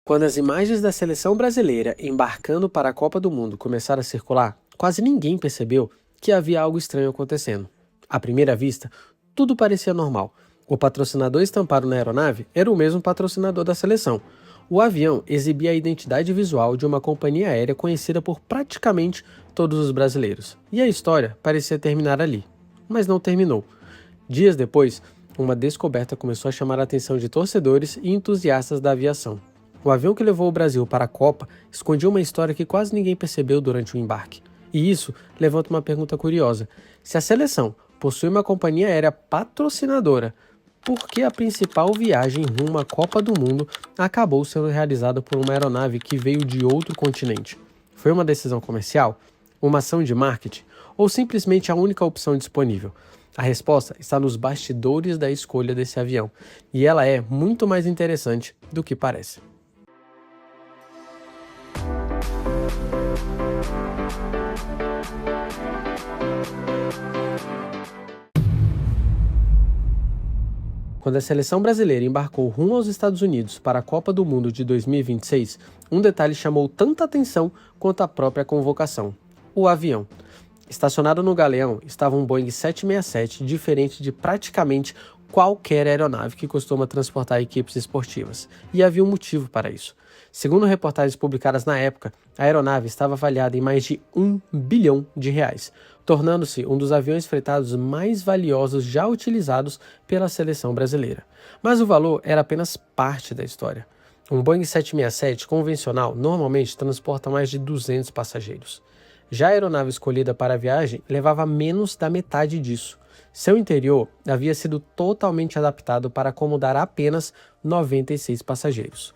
Quando as imagens da seleção brasileira embarcando para a Copa do Mundo começaram a circular, quase ninguém percebeu que havia algo estranho acontecendo. À primeira vista, tudo parecia normal. O patrocinador estampado na aeronave era o mesmo patrocinador da seleção. O avião exibia a identidade visual de uma companhia aérea conhecida por praticamente todos os brasileiros. E a história parecia terminar ali. Mas não terminou. Dias depois, uma descoberta começou a chamar a atenção de torcedores e entusiastas da aviação. O avião que levou o Brasil para a Copa escondia uma história que quase ninguém percebeu durante o embarque. E isso levanta uma pergunta curiosa. Se a seleção possui uma companhia aérea patrocinadora, por que a principal viagem rumo à Copa do Mundo acabou sendo realizada por uma aeronave que veio de outro continente? Foi uma decisão comercial? Uma ação de marketing? Ou simplesmente a única opção disponível? A resposta está nos bastidores da escolha desse avião, e ela é muito mais interessante do que parece. Quando a seleção brasileira embarcou rumo aos Estados Unidos para a Copa do Mundo de 2026, um detalhe chamou tanta atenção quanto a própria convocação: o avião. Estacionado no Galeão estava um Boeing 767, diferente de praticamente qualquer aeronave que costuma transportar equipes esportivas. E havia um motivo para isso. Segundo reportagens publicadas na época, a aeronave estava avaliada em mais de R$ 1 bilhão, tornando-se um dos aviões fretados mais valiosos já utilizados pela seleção brasileira. Mas o valor era apenas parte da história. Um Boeing 767 convencional normalmente transporta mais de 200 passageiros. Já a aeronave escolhida para a viagem levava menos da metade disso. Seu interior havia sido totalmente adaptado para acomodar apenas 96 passageiros.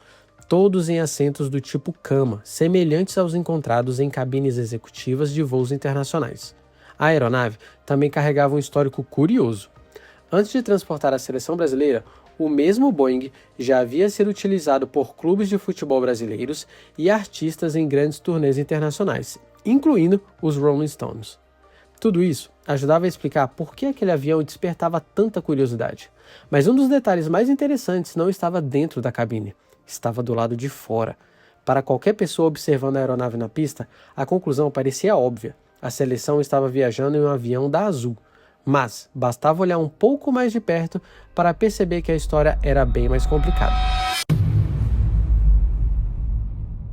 Todos em assentos do tipo cama, semelhantes aos encontrados em cabines executivas de voos internacionais. A aeronave também carregava um histórico curioso. Antes de transportar a seleção brasileira, o mesmo Boeing já havia sido utilizado por clubes de futebol brasileiros e artistas em grandes turnês internacionais, incluindo os Rolling Stones. Tudo isso ajudava a explicar por que aquele avião despertava tanta curiosidade. Mas um dos detalhes mais interessantes não estava dentro da cabine, estava do lado de fora. Para qualquer pessoa observando a aeronave na pista, a conclusão parecia óbvia. A seleção estava viajando em um avião da Azul. Mas bastava olhar um pouco mais de perto para perceber que a história era bem mais complicada.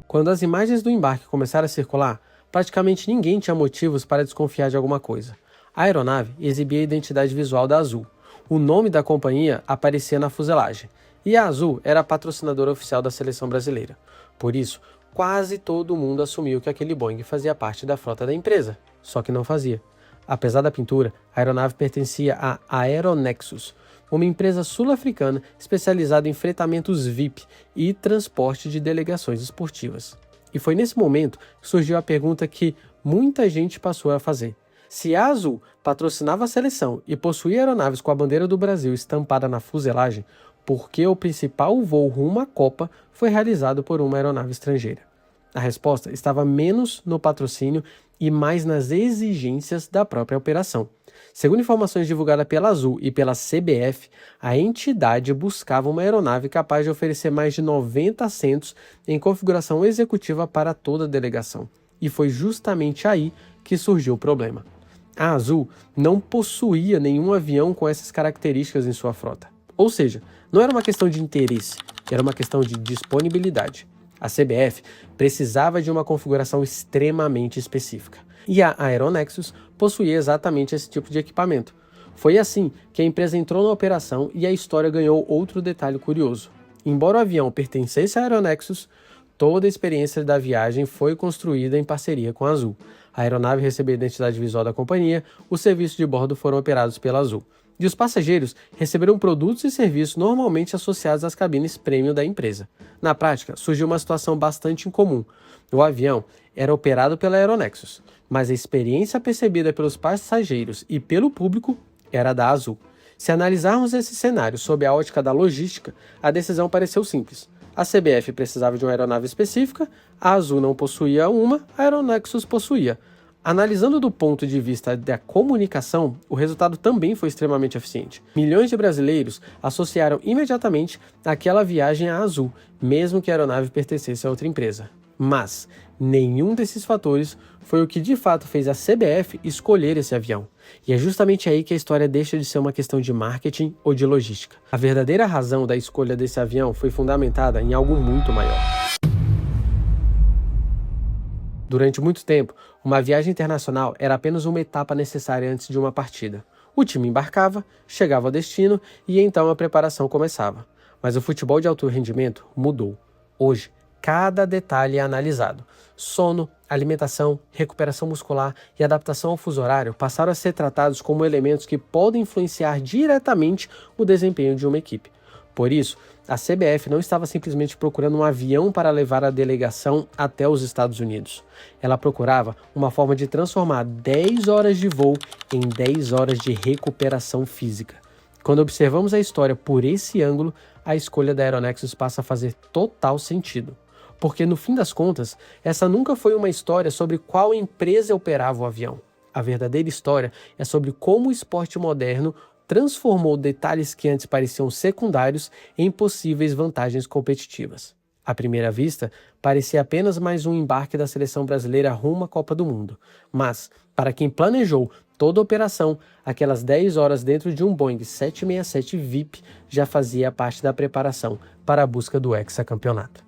Quando as imagens do embarque começaram a circular, praticamente ninguém tinha motivos para desconfiar de alguma coisa. A aeronave exibia a identidade visual da Azul. O nome da companhia aparecia na fuselagem. E a Azul era a patrocinadora oficial da seleção brasileira. Por isso, quase todo mundo assumiu que aquele Boeing fazia parte da frota da empresa. Só que não fazia. Apesar da pintura, a aeronave pertencia à Aeronexus, uma empresa sul-africana especializada em fretamentos VIP e transporte de delegações esportivas. E foi nesse momento que surgiu a pergunta que muita gente passou a fazer. Se a Azul patrocinava a seleção e possuía aeronaves com a bandeira do Brasil estampada na fuselagem, por que o principal voo rumo à Copa foi realizado por uma aeronave estrangeira? A resposta estava menos no patrocínio e mais nas exigências da própria operação. Segundo informações divulgadas pela Azul e pela CBF, a entidade buscava uma aeronave capaz de oferecer mais de 90 assentos em configuração executiva para toda a delegação. E foi justamente aí que surgiu o problema. A Azul não possuía nenhum avião com essas características em sua frota. Ou seja, não era uma questão de interesse, era uma questão de disponibilidade. A CBF precisava de uma configuração extremamente específica. E a Aeronexus possuía exatamente esse tipo de equipamento. Foi assim que a empresa entrou na operação e a história ganhou outro detalhe curioso. Embora o avião pertencesse à Aeronexus, toda a experiência da viagem foi construída em parceria com a Azul. A aeronave recebeu a identidade visual da companhia, os serviços de bordo foram operados pela Azul. E os passageiros receberam produtos e serviços normalmente associados às cabines premium da empresa. Na prática, surgiu uma situação bastante incomum. O avião era operado pela Aeronexus, mas a experiência percebida pelos passageiros e pelo público era da Azul. Se analisarmos esse cenário sob a ótica da logística, a decisão pareceu simples. A CBF precisava de uma aeronave específica, a Azul não possuía uma, a Aeronexus possuía. Analisando do ponto de vista da comunicação, o resultado também foi extremamente eficiente. Milhões de brasileiros associaram imediatamente aquela viagem à Azul, mesmo que a aeronave pertencesse a outra empresa. Mas nenhum desses fatores foi o que de fato fez a CBF escolher esse avião. E é justamente aí que a história deixa de ser uma questão de marketing ou de logística. A verdadeira razão da escolha desse avião foi fundamentada em algo muito maior. Durante muito tempo, uma viagem internacional era apenas uma etapa necessária antes de uma partida. O time embarcava, chegava ao destino e então a preparação começava. Mas o futebol de alto rendimento mudou. Hoje, cada detalhe é analisado. Sono, alimentação, recuperação muscular e adaptação ao fuso horário passaram a ser tratados como elementos que podem influenciar diretamente o desempenho de uma equipe. Por isso, a CBF não estava simplesmente procurando um avião para levar a delegação até os Estados Unidos. Ela procurava uma forma de transformar 10 horas de voo em 10 horas de recuperação física. Quando observamos a história por esse ângulo, a escolha da Aeronexus passa a fazer total sentido. Porque, no fim das contas, essa nunca foi uma história sobre qual empresa operava o avião. A verdadeira história é sobre como o esporte moderno transformou detalhes que antes pareciam secundários em possíveis vantagens competitivas. À primeira vista, parecia apenas mais um embarque da seleção brasileira rumo à Copa do Mundo. Mas, para quem planejou toda a operação, aquelas 10 horas dentro de um Boeing 767 VIP já fazia parte da preparação para a busca do hexacampeonato.